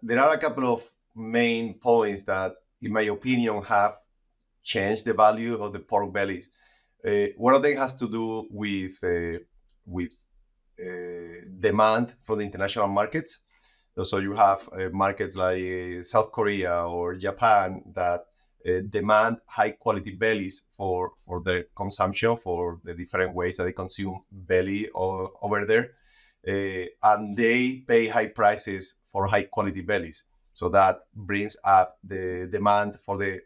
there are a couple of main points that, in my opinion, have changed the value of the pork bellies. One of them has to do with demand from the international markets. So you have markets like South Korea or Japan that demand high quality bellies for their consumption, for the different ways that they consume belly over there. And they pay high prices for high quality bellies. So that brings up the demand for the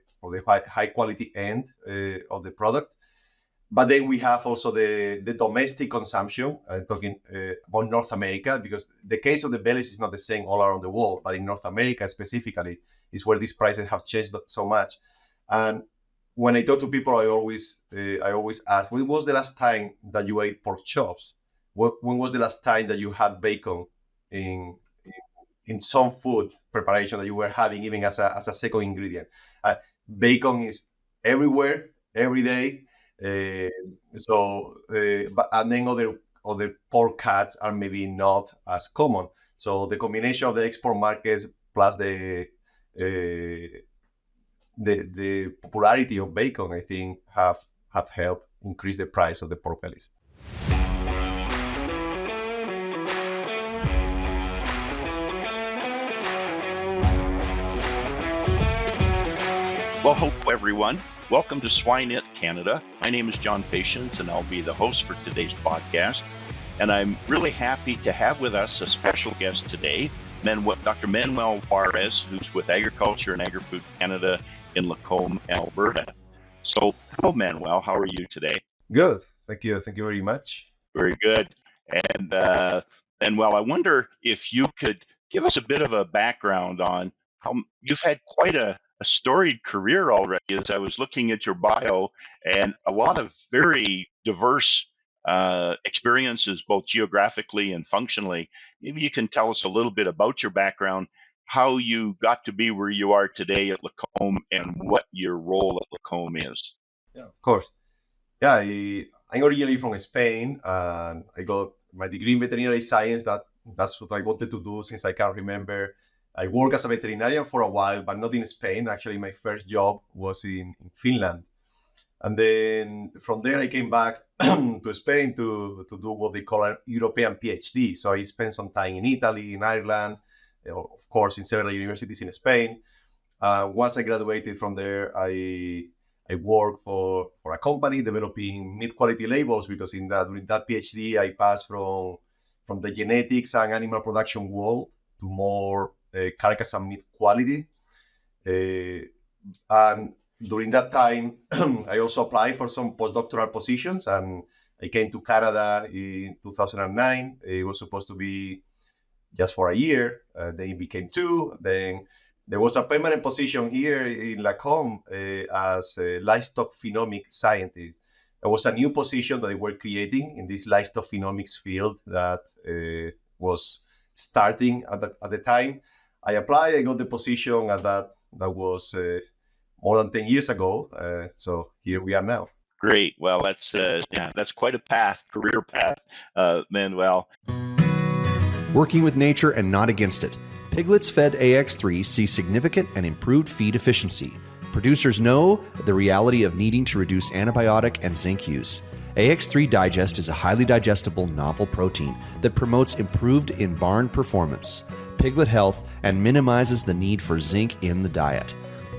high quality end of the product. But then we have also the domestic consumption. I'm talking about North America, because the case of the bellies is not the same all around the world, but in North America specifically is where these prices have changed so much. And when I talk to people, I always ask, when was the last time that you ate pork chops? When was the last time that you had bacon in some food preparation that you were having, even as a second ingredient? Bacon is everywhere, every day. But and then other pork cuts are maybe not as common. So the combination of the export markets plus the popularity of bacon, I think, have helped increase the price of the pork bellies. Well, hello everyone. Welcome to Swine It Canada. My name is John Patience, and I'll be the host for today's podcast. And I'm really happy to have with us a special guest today, Dr. Manuel Juarez, who's with Agriculture and Agri-Food Canada in Lacombe, Alberta. So, hello, Manuel. How are you today? Good. Thank you. Thank you very much. Very good. And Manuel, I wonder if you could give us a bit of a background on how you've had quite a storied career already, as I was looking at your bio, and a lot of very diverse experiences, both geographically and functionally. Maybe you can tell us a little bit about your background, how you got to be where you are today at Lacombe, and what your role at Lacombe is. Yeah, of course. Yeah, I'm originally from Spain, and I got my degree in veterinary science. That's what I wanted to do since I can remember. I worked as a veterinarian for a while, but not in Spain. Actually, my first job was in Finland. And then from there, I came back to Spain to do what they call a European PhD. So I spent some time in Italy, in Ireland, of course, in several universities in Spain. Once I graduated from there, I worked for a company developing meat quality labels, because during that PhD, I passed from the genetics and animal production world to more carcass and meat quality. And during that time, I also applied for some postdoctoral positions, and I came to Canada in 2009. It was supposed to be just for a year. Then it became 2. Then there was a permanent position here in Lacombe as a livestock phenomics scientist. It was a new position that they were creating in this livestock phenomics field that was starting at the time. I applied, I got the position at that was more than 10 years ago. So here we are now. Great. Well, that's quite a career path, Manuel. Working with nature and not against it, piglets fed AX3 see significant and improved feed efficiency. Producers know the reality of needing to reduce antibiotic and zinc use. AX3 Digest is a highly digestible novel protein that promotes improved in-barn performance, piglet health, and minimizes the need for zinc in the diet.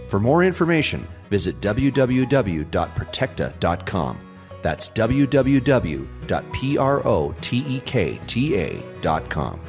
For more information, visit www.protecta.com. That's www.protecta.com.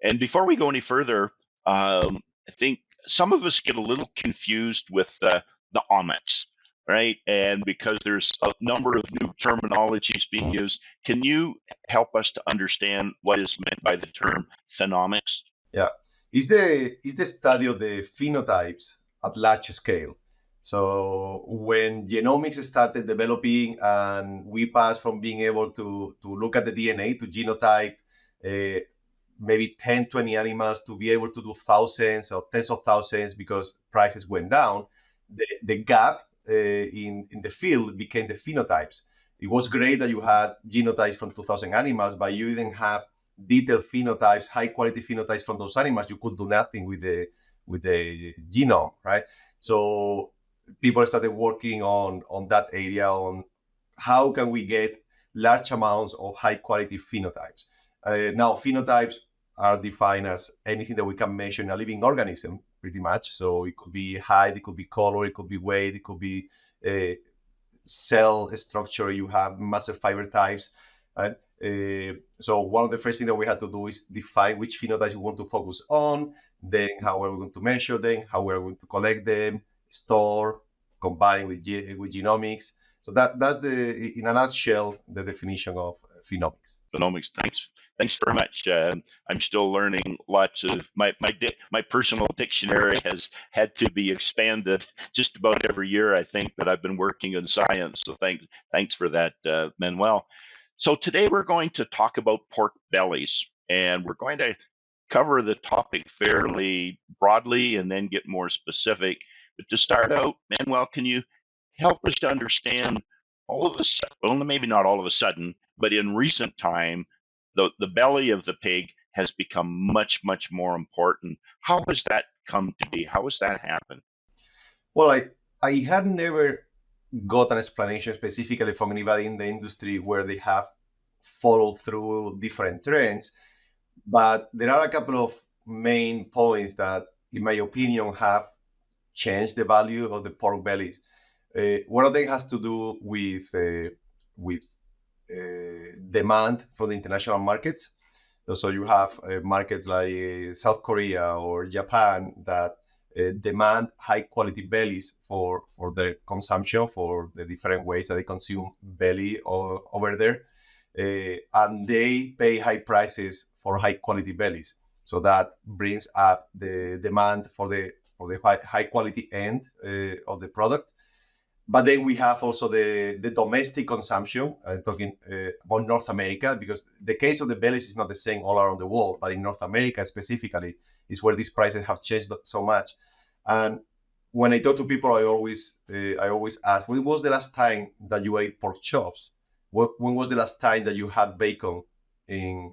And before we go any further, I think some of us get a little confused with the omics, right? And because there's a number of new terminologies being used, can you help us to understand what is meant by the term phenomics? Yeah, it's the study of the phenotypes at large scale. So when genomics started developing and we passed from being able to look at the DNA to genotype maybe 10, 20 animals to be able to do thousands or tens of thousands because prices went down, the gap in the field became the phenotypes. It was great that you had genotypes from 2,000 animals, but you didn't have detailed phenotypes, high quality phenotypes from those animals, you could do nothing with the genome, right? So people started working on that area, on how can we get large amounts of high quality phenotypes. Now, phenotypes are defined as anything that we can measure in a living organism, pretty much. So it could be height, it could be color, it could be weight, it could be cell structure. You have massive fiber types. Right? So one of the first things that we had to do is define which phenotypes we want to focus on, then how are we going to measure them, how we're going to collect them, store, combine with genomics. So that's in a nutshell, the definition of phenomics. Phenomics. Thanks very much. I'm still learning lots of my personal dictionary has had to be expanded just about every year, I think, that I've been working in science. So thanks for that, Manuel. So today we're going to talk about pork bellies, and we're going to cover the topic fairly broadly and then get more specific. But to start out, Manuel, can you help us to understand all of a sudden, well, maybe not all of a sudden, but in recent time, the belly of the pig has become much, much more important. How has that come to be? How has that happened? Well, I had never got an explanation specifically from anybody in the industry where they have followed through different trends, but there are a couple of main points that, in my opinion, have changed the value of the pork bellies. One of them has to do with demand for the international markets. So you have markets like South Korea or Japan that demand high quality bellies for their consumption, for the different ways that they consume belly over there. And they pay high prices for high quality bellies. So that brings up the demand for the high quality end of the product. But then we have also the domestic consumption, talking about North America, because the case of the bellies is not the same all around the world, but in North America specifically is where these prices have changed so much. And when I talk to people, I always ask, when was the last time that you ate pork chops? When was the last time that you had bacon in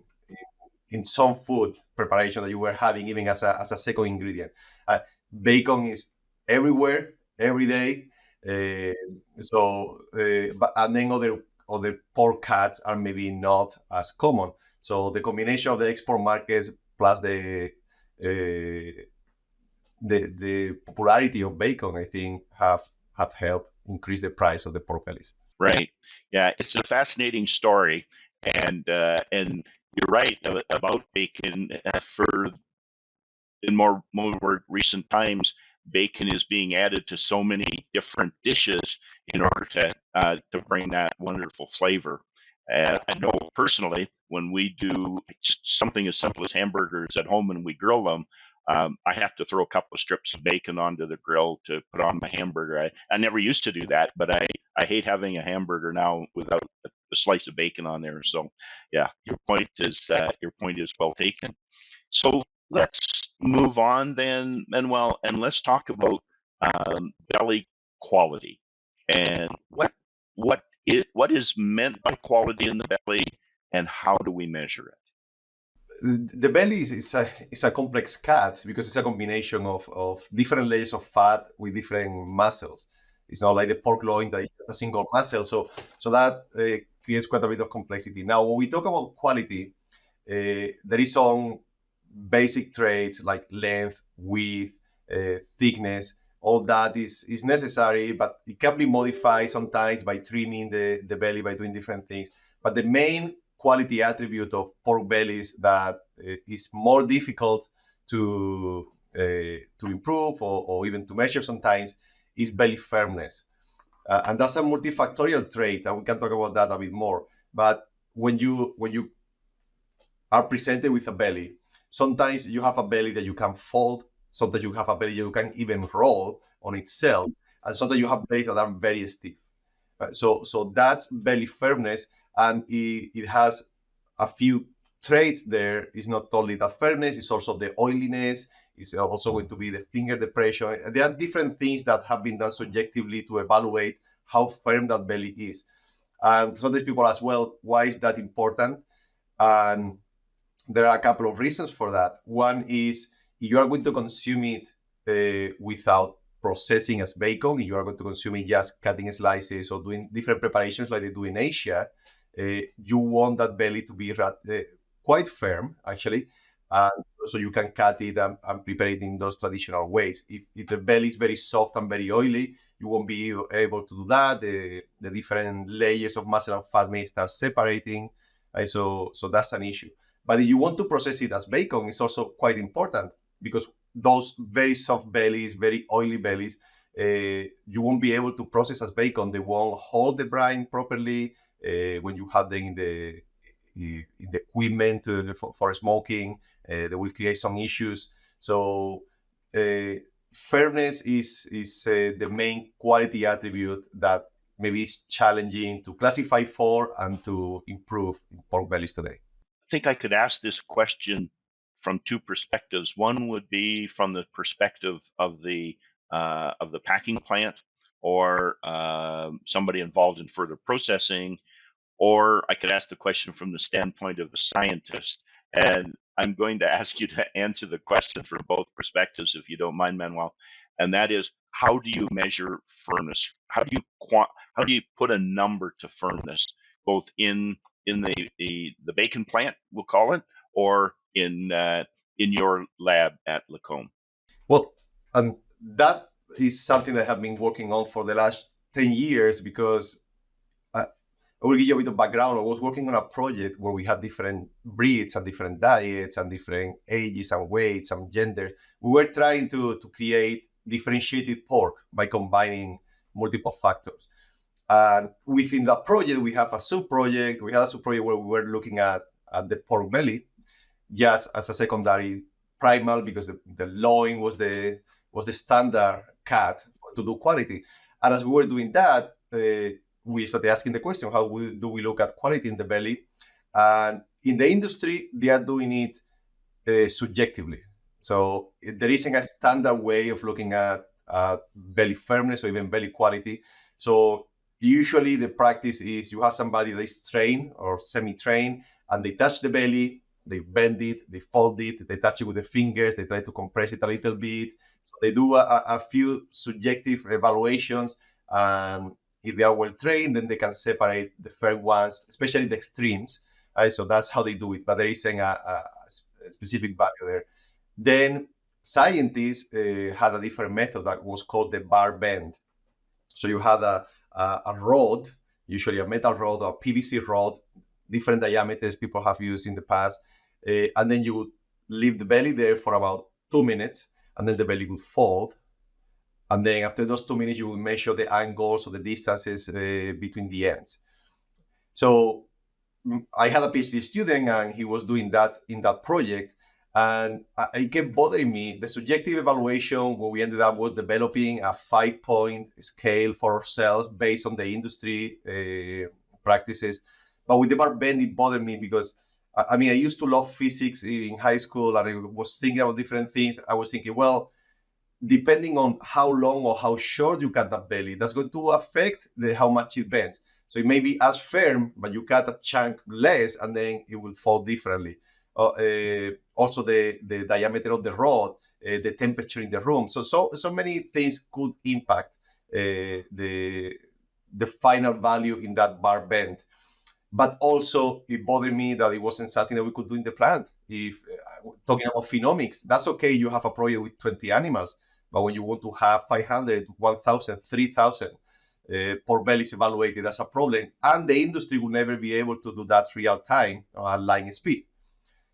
some food preparation that you were having, even as a second ingredient? Bacon is everywhere, every day. But and then other pork cuts are maybe not as common. So the combination of the export markets plus the popularity of bacon, I think, have helped increase the price of the pork bellies. Right. Yeah, it's a fascinating story, and you're right about bacon. In more recent times, bacon is being added to so many different dishes in order to bring that wonderful flavor. I know personally, when we do just something as simple as hamburgers at home and we grill them, I have to throw a couple of strips of bacon onto the grill to put on my hamburger. I never used to do that, but I hate having a hamburger now without a slice of bacon on there. So, yeah, your point is well taken. So let's move on then, Manuel, and let's talk about belly quality and what is meant by quality in the belly, and how do we measure it? The belly is a complex cut because it's a combination of different layers of fat with different muscles. It's not like the pork loin that is a single muscle. So that creates quite a bit of complexity. Now, when we talk about quality, there is some basic traits like length, width, thickness. All that is necessary, but it can be modified sometimes by trimming the belly, by doing different things. But the main quality attribute of pork bellies that is more difficult to improve or even to measure sometimes is belly firmness. And that's a multifactorial trait, and we can talk about that a bit more. But when you are presented with a belly, sometimes you have a belly that you can fold, sometimes you have a belly you can even roll on itself, and sometimes you have bellies that are very stiff. So that's belly firmness, and it has a few traits there. It's not only the firmness, it's also the oiliness, it's also going to be the finger depression. There are different things that have been done subjectively to evaluate how firm that belly is. And sometimes people ask, well, why is that important? And there are a couple of reasons for that. One is if you are going to consume it without processing as bacon, if you are going to consume it just cutting slices or doing different preparations like they do in Asia, you want that belly to be quite firm, actually. So you can cut it and prepare it in those traditional ways. If the belly is very soft and very oily, you won't be able to do that. The different layers of muscle and fat may start separating. So that's an issue. But if you want to process it as bacon, it's also quite important because those very soft bellies, very oily bellies, you won't be able to process as bacon. They won't hold the brine properly when you have them in the equipment for smoking. They will create some issues. So firmness is the main quality attribute that maybe is challenging to classify for and to improve in pork bellies today. I think I could ask this question from two perspectives. One would be from the perspective of the packing plant or somebody involved in further processing, or I could ask the question from the standpoint of a scientist. And I'm going to ask you to answer the question from both perspectives, if you don't mind, Manuel. And that is, how do you measure firmness? How do you put a number to firmness, both in the bacon plant, we'll call it, or in your lab at Lacombe? Well, that is something that I have been working on for the last 10 years because I will give you a bit of background. I was working on a project where we had different breeds and different diets and different ages and weights and gender. We were trying to create differentiated pork by combining multiple factors. And within that project, we have a sub-project. We had a sub-project where we were looking at the pork belly just as a secondary primal because the loin was the standard cut to do quality. And as we were doing that, we started asking the question, how do we look at quality in the belly? And in the industry, they are doing it subjectively. So there isn't a standard way of looking at belly firmness or even belly quality. So usually the practice is you have somebody that is trained or semi-trained, and they touch the belly, they bend it, they fold it, they touch it with the fingers, they try to compress it a little bit. So they do a few subjective evaluations, and if they are well trained, then they can separate the firm ones, especially the extremes. So that's how they do it, but there isn't a specific value there. Then scientists had a different method that was called the bar bend. So you had a rod, usually a metal rod or PVC rod, different diameters people have used in the past, and then you would leave the belly there for about 2 minutes, and then the belly would fold. And then after those 2 minutes, you will measure the angles or the distances between the ends. So I had a PhD student, and he was doing that in that project. And it kept bothering me. The subjective evaluation, what we ended up was developing a 5-point scale for ourselves based on the industry practices. But with the bar bend, it bothered me because, I used to love physics in high school, and I was thinking about different things. I was thinking, well, depending on how long or how short you cut that belly, that's going to affect how much it bends. So it may be as firm, but you cut a chunk less, and then it will fall differently. Also, the diameter of the rod, the temperature in the room. So many things could impact the final value in that bar bend. But also, it bothered me that it wasn't something that we could do in the plant. If talking about phenomics, that's okay. You have a project with 20 animals, but when you want to have 500, 1,000, 3,000 pork bellies evaluated, that's a problem. And the industry will never be able to do that real time at line speed.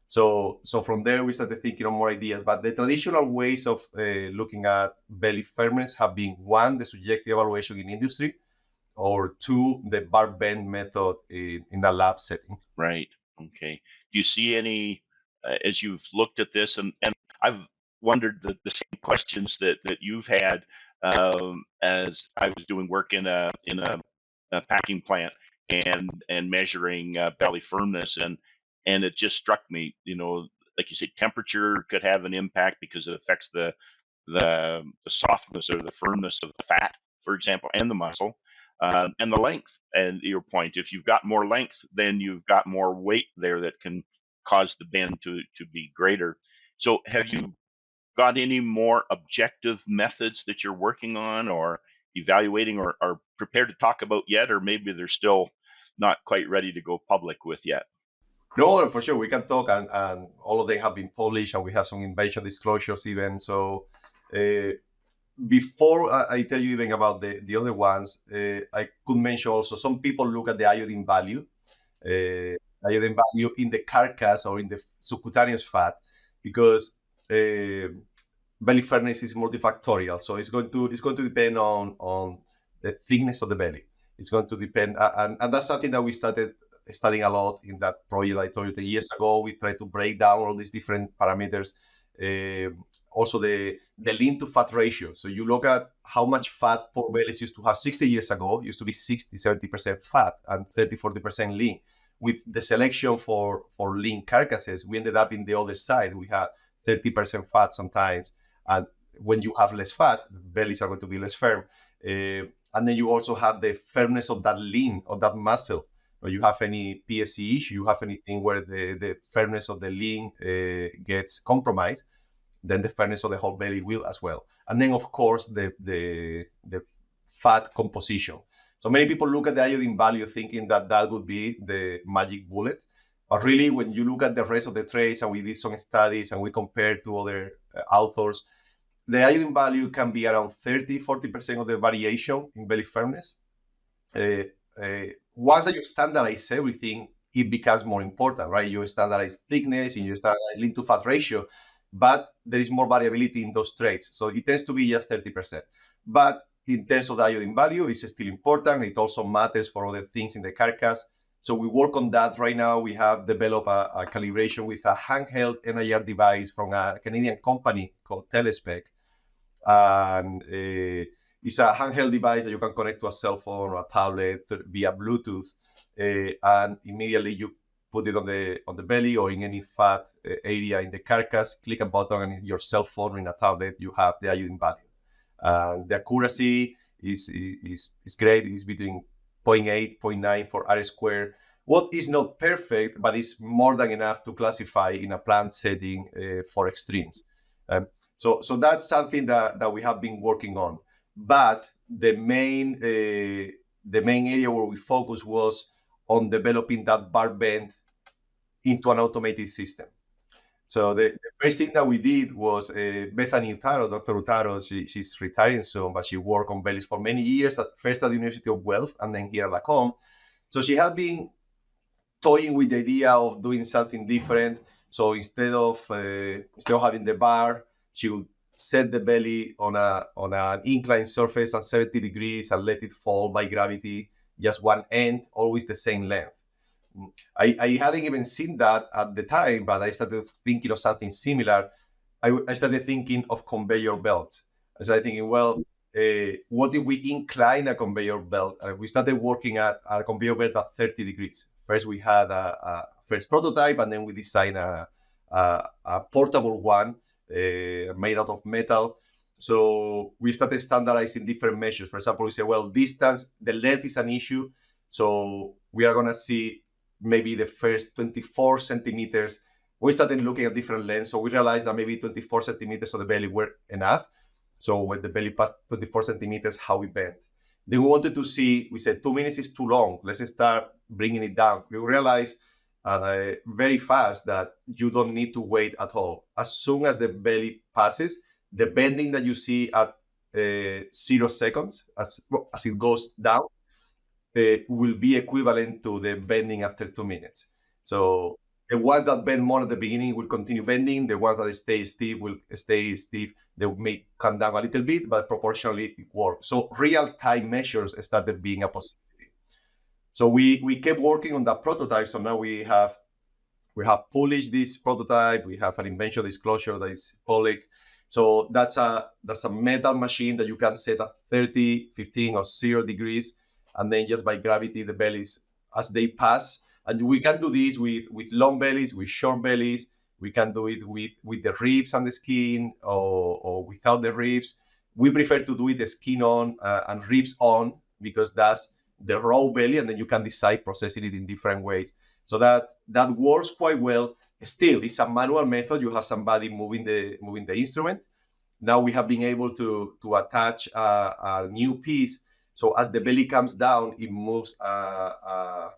So from there, we started thinking of more ideas. But the traditional ways of looking at belly firmness have been, one, the subjective evaluation in industry, or two, the bar bend method in a lab setting. Right. Okay. Do you see any, as you've looked at this, and I've wondered the same questions that you've had as I was doing work in a packing plant and measuring belly firmness, and it just struck me, like you said, temperature could have an impact because it affects the softness or the firmness of the fat, for example, and the muscle. And the length, and your point, if you've got more length, then you've got more weight there that can cause the bend to be greater. So have you got any more objective methods that you're working on or evaluating or are prepared to talk about yet, or maybe they're still not quite ready to go public with yet? No, for sure, we can talk, and all of them have been published, and we have some invention disclosures even. So before I tell you even about the other ones, I could mention also some people look at the iodine value in the carcass or in the subcutaneous fat, because belly firmness is multifactorial. So it's going to depend on the thickness of the belly. It's going to depend, and that's something that we started studying a lot in that project I told you 10 years ago. We tried to break down all these different parameters. Also the lean to fat ratio. So you look at how much fat pork bellies used to have 60 years ago, used to be 60-70% fat and 30-40% lean. With the selection for lean carcasses, we ended up in the other side. We had 30% fat sometimes, and when you have less fat, the bellies are going to be less firm. And then you also have the firmness of that lean, of that muscle. Or you have any PSC issue, you have anything where the firmness of the lean gets compromised, then the firmness of the whole belly will as well. And then, of course, the fat composition. So many people look at the iodine value thinking that that would be the magic bullet. But really, when you look at the rest of the traits, and we did some studies and we compared to other authors, the iodine value can be around 30-40% of the variation in belly firmness. Once that you standardize everything, it becomes more important, right? You standardize thickness and you standardize lean to fat ratio, but there is more variability in those traits. So it tends to be just 30%. But in terms of the iodine value, it's still important. It also matters for other things in the carcass. So we work on that right now. We have developed a calibration with a handheld NIR device from a Canadian company called Telespec. And it's a handheld device that you can connect to a cell phone or a tablet via Bluetooth, and immediately you put it on the belly or in any fat area in the carcass, click a button, and in your cell phone or in a tablet, you have the iodine value. The accuracy is great. It's between 0.8, 0.9 for R squared. What is not perfect, but it's more than enough to classify in a plant setting for extremes. So that's something that we have been working on. But the main area where we focused was on developing that bar bend into an automated system. So the first thing that we did was Bethany Utaro, Dr. Utaro, she's retiring soon, but she worked on bellies for many years, first at the University of Guelph and then here at Lacombe. So she had been toying with the idea of doing something different. So instead of having the bar, she would set the belly on an inclined surface at 70 degrees and let it fall by gravity, just one end, always the same length. I hadn't even seen that at the time, but I started thinking of something similar. I started thinking of conveyor belts. I started thinking, well, what if we incline a conveyor belt? We started working at a conveyor belt at 30 degrees. First, we had a first prototype, and then we designed a portable one made out of metal. So we started standardizing different measures. For example, we say, well, distance, the length is an issue. So we are going to see maybe the first 24 centimeters. We started looking at different lengths. So we realized that maybe 24 centimeters of the belly were enough. So when the belly passed 24 centimeters, how we bend. Then we wanted to see, we said 2 minutes is too long. Let's start bringing it down. We realized very fast that you don't need to wait at all. As soon as the belly passes, the bending that you see at 0 seconds, as it goes down, will be equivalent to the bending after 2 minutes. So the ones that bend more at the beginning will continue bending. The ones that stay stiff will stay stiff. They may come down a little bit, but proportionally it works. So real-time measures started being a possibility. So we kept working on that prototype. So now we have published this prototype. We have an invention disclosure that is public. So that's a metal machine that you can set at 30, 15, or 0 degrees, and then just by gravity, the bellies, as they pass. And we can do this with long bellies, with short bellies. We can do it with the ribs and the skin, or without the ribs. We prefer to do it the skin on and ribs on, because that's the raw belly, and then you can decide processing it in different ways. So that works quite well. Still, it's a manual method. You have somebody moving the instrument. Now we have been able to attach a new piece. So as the belly comes down, it moves a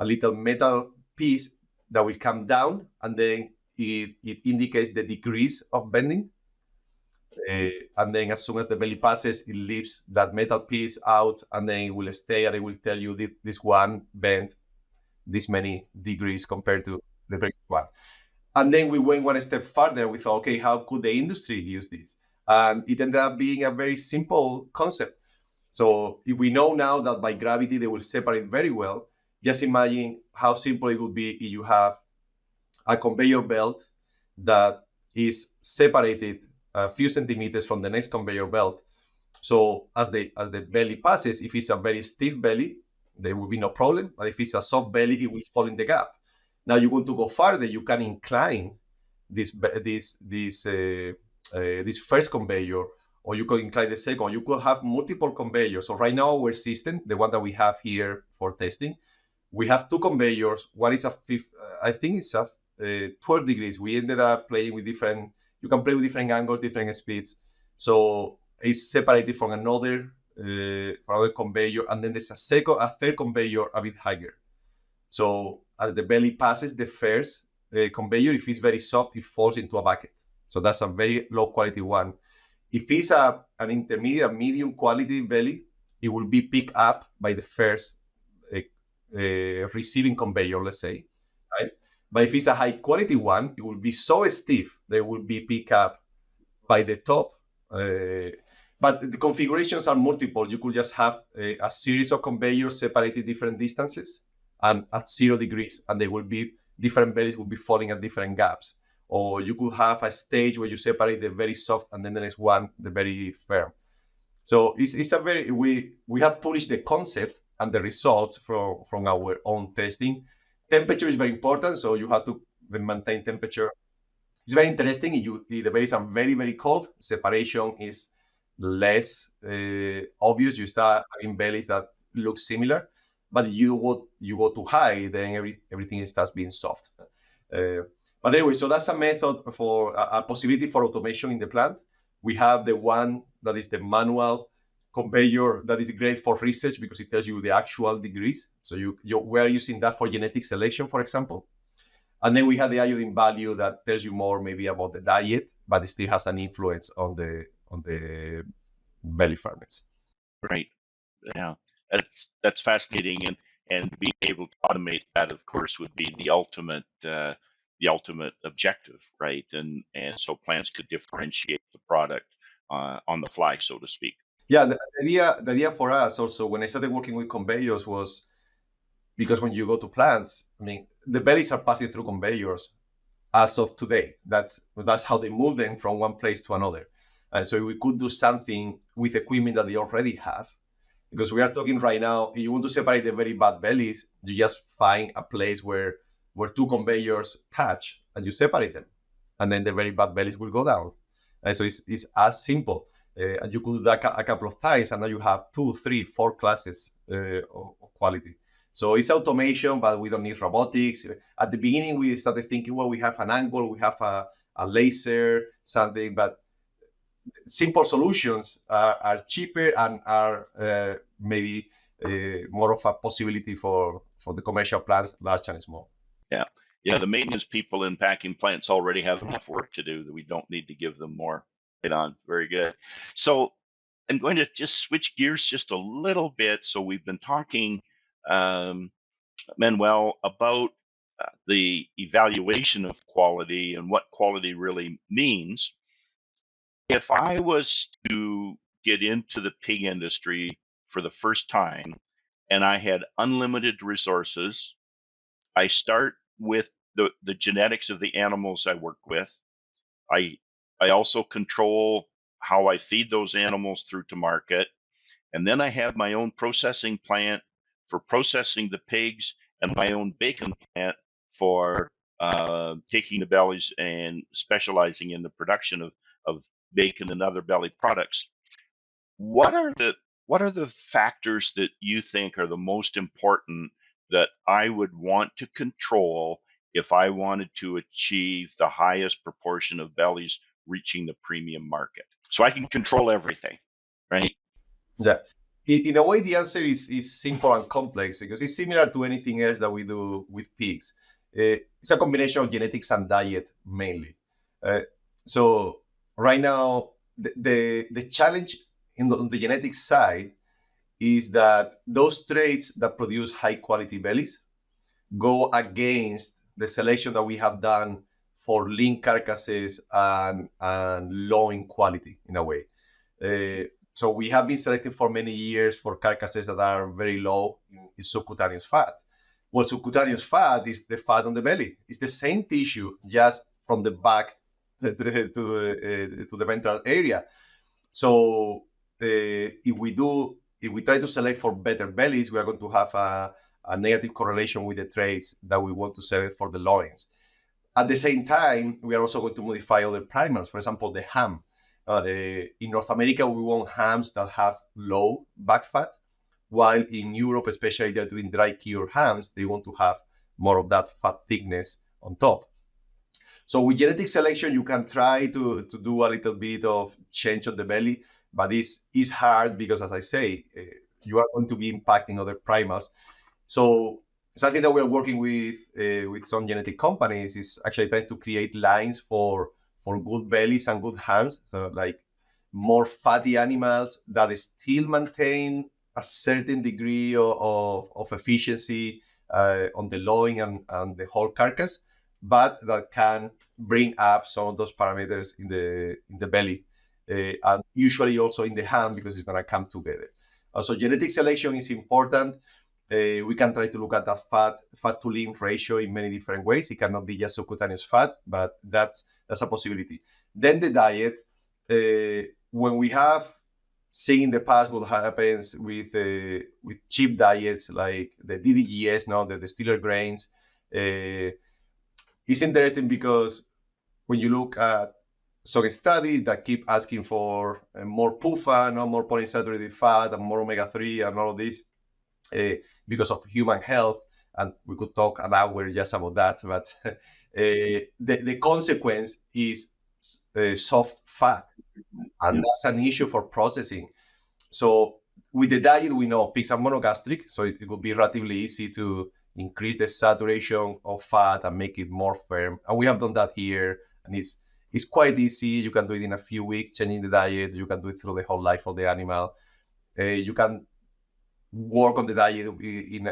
little metal piece that will come down, and then it indicates the degrees of bending. And then as soon as the belly passes, it leaves that metal piece out, and then it will stay, and it will tell you this one bent this many degrees compared to the previous one. And then we went one step further. We thought, okay, how could the industry use this? And it ended up being a very simple concept. So if we know now that by gravity they will separate very well, just imagine how simple it would be if you have a conveyor belt that is separated a few centimeters from the next conveyor belt. So as the belly passes, if it's a very stiff belly, there will be no problem. But if it's a soft belly, it will fall in the gap. Now you want to go further, you can incline this first conveyor, or you could incline the second. You could have multiple conveyors. So right now our system, the one that we have here for testing, we have two conveyors. One is I think it's a 12 degrees. We ended up playing with different. You can play with different angles, different speeds. So it's separated from another conveyor, and then there's a third conveyor a bit higher. So as the belly passes the first conveyor, if it's very soft, it falls into a bucket. So that's a very low quality one. If it's an intermediate, medium quality belly, it will be picked up by the first receiving conveyor, let's say, right? But if it's a high quality one, it will be so stiff that it will be picked up by the top. But the configurations are multiple. You could just have a series of conveyors separated different distances and at 0 degrees, and they will be different bellies will be falling at different gaps. Or you could have a stage where you separate the very soft and then the next one, the very firm. So it's a very we have published the concept and the results from our own testing. Temperature is very important, so you have to maintain temperature. It's very interesting. If the bellies are very, very cold, separation is less obvious. You start having bellies that look similar, but you go too high, then everything starts being soft. But anyway, so that's a method for a possibility for automation in the plant. We have the one that is the manual conveyor that is great for research because it tells you the actual degrees. So we're using that for genetic selection, for example. And then we have the iodine value that tells you more maybe about the diet, but it still has an influence on the belly firmness. Right. Yeah. That's fascinating, and being able to automate that, of course, would be the ultimate objective, right? And so plants could differentiate the product on the fly, so to speak. Yeah, the idea for us also when I started working with conveyors was because when you go to plants, I mean, the bellies are passing through conveyors as of today. That's how they move them from one place to another. And so we could do something with equipment that they already have. Because we are talking right now, if you want to separate the very bad bellies, you just find a place where two conveyors touch and you separate them. And then the very bad bellies will go down. And so it's as simple. And you could do that a couple of times, and now you have 2, 3, 4 classes of quality. So it's automation, but we don't need robotics. At the beginning, we started thinking, well, we have an angle, we have a laser, something, but simple solutions are cheaper and are maybe more of a possibility for the commercial plants, large and small. Yeah. The maintenance people in packing plants already have enough work to do that we don't need to give them more. Right on. Very good. So I'm going to just switch gears just a little bit. So we've been talking, Manuel, about the evaluation of quality and what quality really means. If I was to get into the pig industry for the first time and I had unlimited resources, I start with the genetics of the animals I work with. I also control how I feed those animals through to market. And then I have my own processing plant for processing the pigs and my own bacon plant for taking the bellies and specializing in the production of bacon and other belly products. What are the factors that you think are the most important that I would want to control if I wanted to achieve the highest proportion of bellies reaching the premium market. So I can control everything, right? Yeah. In a way, the answer is simple and complex because it's similar to anything else that we do with pigs. It's a combination of genetics and diet mainly. Uh, so right now, the challenge on the genetic side is that those traits that produce high quality bellies go against the selection that we have done for lean carcasses and low in quality in a way. So we have been selecting for many years for carcasses that are very low in subcutaneous fat. Well, subcutaneous fat is the fat on the belly. It's the same tissue, just from the back to the ventral area. So if we try to select for better bellies, we are going to have a negative correlation with the traits that we want to select for the loins. At the same time, we are also going to modify other primers. For example, the ham. In North America, we want hams that have low back fat, while in Europe, especially they're doing dry cure hams, they want to have more of that fat thickness on top. So with genetic selection, you can try to do a little bit of change on the belly, but this is hard because, as I say, you are going to be impacting other primals. So something that we're working with some genetic companies is actually trying to create lines for good bellies and good hams, like more fatty animals that still maintain a certain degree of efficiency on the loin and the whole carcass, but that can bring up some of those parameters in the belly, and usually also in the ham because it's going to come together. So genetic selection is important. We can try to look at the fat to lean ratio in many different ways. It cannot be just subcutaneous fat, but that's a possibility. Then the diet. When we have seen in the past what happens with cheap diets like the DDGS, now the distiller grains, it's interesting because when you look at some studies that keep asking for more PUFA, more polyunsaturated fat, and more omega-3 and all of this, because of human health, and we could talk an hour just about that, but the consequence is soft fat, and that's an issue for processing. So with the diet, we know pigs are monogastric, so it would be relatively easy to increase the saturation of fat and make it more firm. And we have done that here, and it's quite easy. You can do it in a few weeks, changing the diet. You can do it through the whole life of the animal. You can work on the diet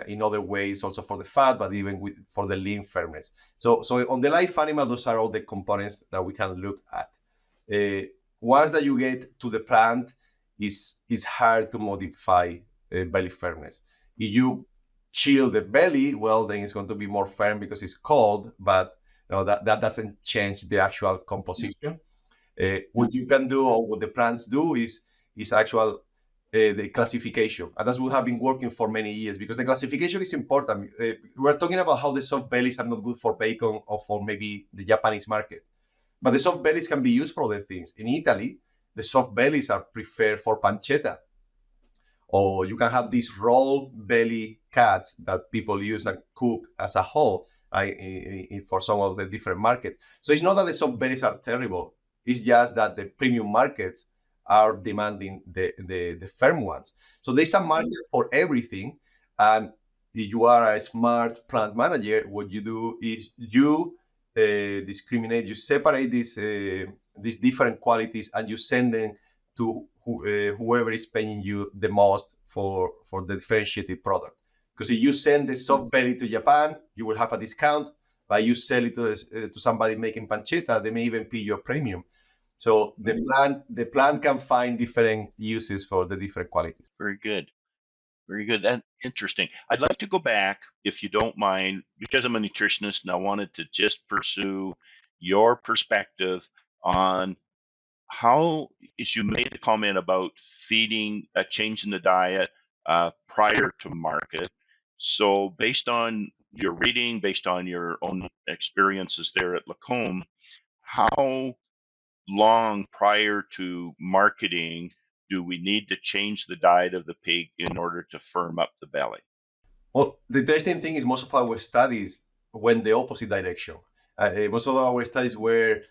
in other ways also for the fat, but even for the lean firmness. So on the live animal, those are all the components that we can look at. Once that you get to the plant, it's hard to modify belly firmness. If you chill the belly, well, then it's going to be more firm because it's cold, but that doesn't change the actual composition. What you can do, or what the plants do, is actual the classification, and that's what have been working for many years because the classification is important. We're talking about how the soft bellies are not good for bacon or for maybe the Japanese market, but the soft bellies can be used for other things. In Italy, the soft bellies are preferred for pancetta, or you can have these roll belly cuts that people use and cook as a whole for some of the different markets. So it's not that the soft bellies are terrible. It's just that the premium markets are demanding the firm ones. So there's a market for everything. And if you are a smart plant manager, what you do is you discriminate, you separate these different qualities, and you send them to whoever is paying you the most for the differentiated product. Because if you send the soft belly to Japan, you will have a discount. But you sell it to somebody making pancetta, they may even pay you a premium. So the plant can find different uses for the different qualities. Very good. Very good. That's interesting. I'd like to go back, if you don't mind, because I'm a nutritionist and I wanted to just pursue your perspective on how, as you made the comment about feeding, changing the diet prior to market. So based on your reading, based on your own experiences there at Lacombe, how long prior to marketing do we need to change the diet of the pig in order to firm up the belly? Well, the interesting thing is most of our studies went the opposite direction. Most of our studies were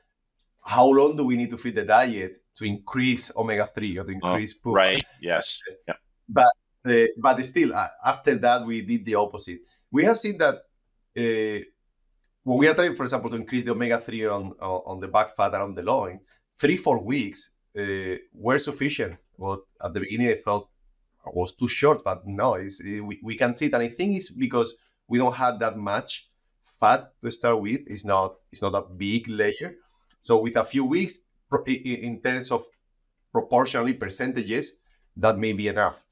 how long do we need to feed the diet to increase omega-3 or to increase PUFA. Right. Yes. Yeah. But still, after that, we did the opposite. We have seen that when we are trying, for example, to increase the omega-3 on the back fat around the loin, 3-4 weeks were sufficient. Well, at the beginning, I thought it was too short, but no, we can see it. And I think it's because we don't have that much fat to start with. It's not a big layer. So with a few weeks, in terms of proportionally percentages, that may be enough.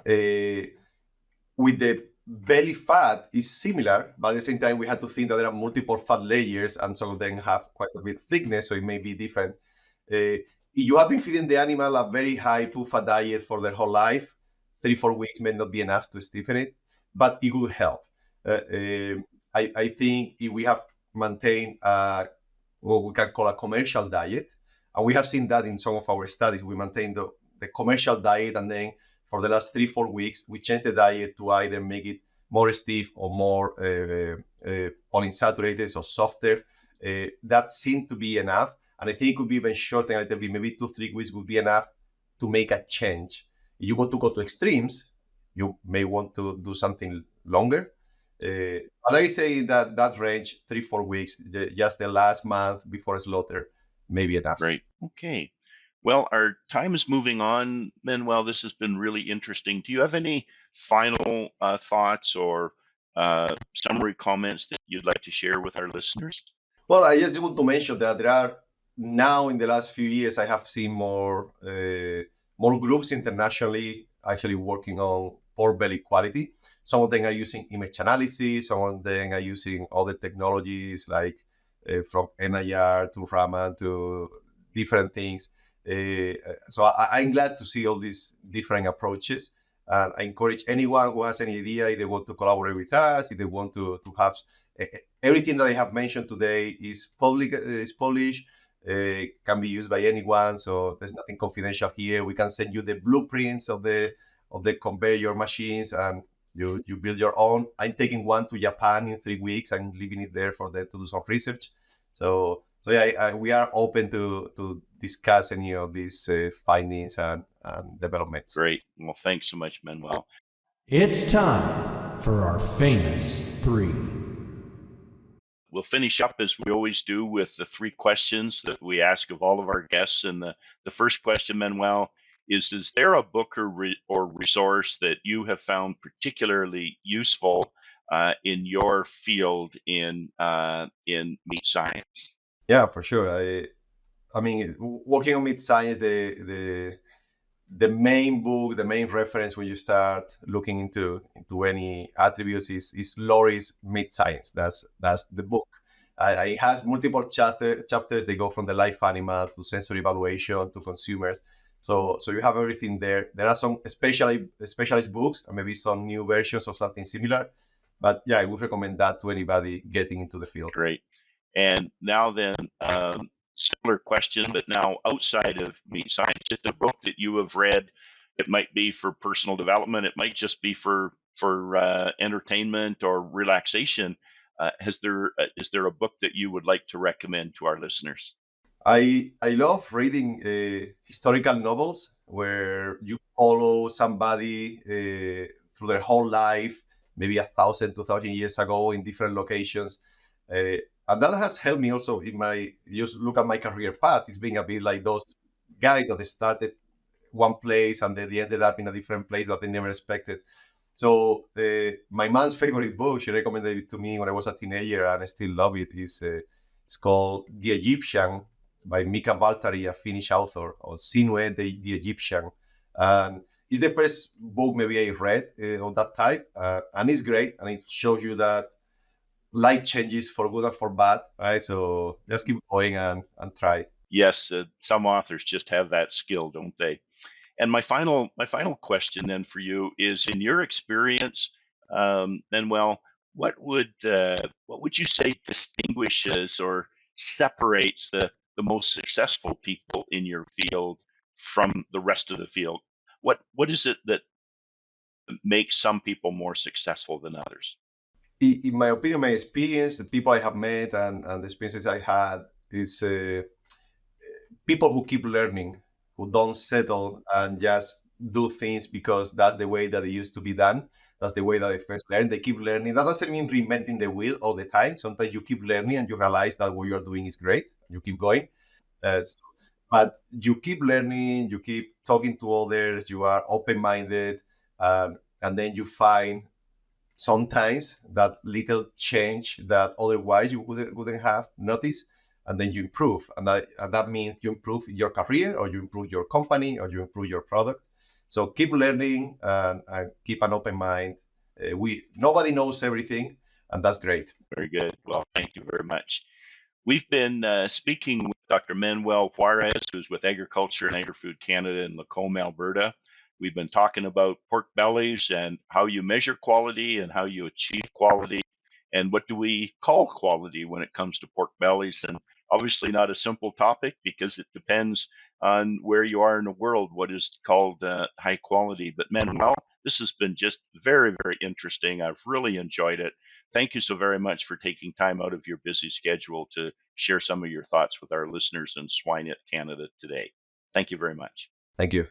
With the belly fat is similar, but at the same time, we had to think that there are multiple fat layers, and some of them have quite a bit of thickness, so it may be different. If you have been feeding the animal a very high PUFA diet for their whole life, 3-4 weeks may not be enough to stiffen it, but it would help. I think if we have maintained what we can call a commercial diet, and we have seen that in some of our studies, we maintain the commercial diet, and then for the last 3-4 weeks, we change the diet to either make it more stiff or more polyunsaturated or softer. That seemed to be enough. And I think it could be even shorter, a little bit, maybe 2-3 weeks would be enough to make a change. If you want to go to extremes, you may want to do something longer. But I say that range, 3-4 weeks, just the last month before slaughter, may be enough. Great. Okay. Well, our time is moving on, Manuel. This has been really interesting. Do you have any final thoughts or summary comments that you'd like to share with our listeners? Well, I just want to mention that there are now, in the last few years, I have seen more groups internationally actually working on pork belly quality. Some of them are using image analysis. Some of them are using other technologies like from NIR to Raman to different things. So I'm glad to see all these different approaches. And I encourage anyone who has any idea, if they want to collaborate with us, if they want to have everything that I have mentioned today is published, can be used by anyone. So there's nothing confidential here. We can send you the blueprints of the conveyor machines, and you build your own. I'm taking one to Japan in 3 weeks. I'm leaving it there for them to do some research. So yeah, we are open to discuss any of these findings and developments. Great. Well, thanks so much, Manuel. It's time for our famous 3. We'll finish up as we always do with the 3 questions that we ask of all of our guests. And the first question, Manuel, is there a book or resource that you have found particularly useful in your field in meat science? Yeah, for sure. I mean, working on meat science, the main book, the main reference when you start looking into any attributes is Laurie's Meat Science. That's the book. It has multiple chapters. They go from the live animal to sensory evaluation to consumers. So you have everything there. There are some specialist books and maybe some new versions of something similar. But yeah, I would recommend that to anybody getting into the field. Great. And now then, similar question, but now outside of meat science, just a book that you have read. It might be for personal development. It might just be for entertainment or relaxation. Is there a book that you would like to recommend to our listeners? I love reading historical novels where you follow somebody through their whole life, maybe 1,000, 2,000 years ago in different locations. And that has helped me also just look at my career path. It's been a bit like those guys that started one place and they ended up in a different place that they never expected. So my mom's favorite book, she recommended it to me when I was a teenager, and I still love it. It's called The Egyptian by Mika Valtari, a Finnish author, or Sinuhe, the Egyptian. And it's the first book maybe I read of that type, and it's great, and it shows you that life changes for good and for bad, right? So just keep going and try. Yes, some authors just have that skill, don't they? And my final question then for you is, in your experience, Manuel, what would you say distinguishes or separates the most successful people in your field from the rest of the field? What is it that makes some people more successful than others? in my opinion, my experience, the people I have met, and the experiences I had is people who keep learning, who don't settle and just do things because that's the way that it used to be done. That's the way that they first learn. They keep learning. That doesn't mean reinventing the wheel all the time. Sometimes you keep learning and you realize that what you're doing is great. You keep going. But you keep learning, you keep talking to others, you are open-minded, and then you find sometimes that little change that otherwise you wouldn't have noticed, and then you improve, and that means you improve your career, or you improve your company, or you improve your product. So keep learning, and keep an open mind. We Nobody knows everything, and that's great. Very good. Well, thank you very much. We've been speaking with Dr. Manuel Juarez, who's with Agriculture and Agri-Food Canada in Lacombe, Alberta. We've been talking about pork bellies and how you measure quality and how you achieve quality, and what do we call quality when it comes to pork bellies. And obviously not a simple topic, because it depends on where you are in the world what is called high quality. But Manuel, this has been just very, very interesting. I've really enjoyed it. Thank you so very much for taking time out of your busy schedule to share some of your thoughts with our listeners in Swine It Canada today. Thank you very much. Thank you.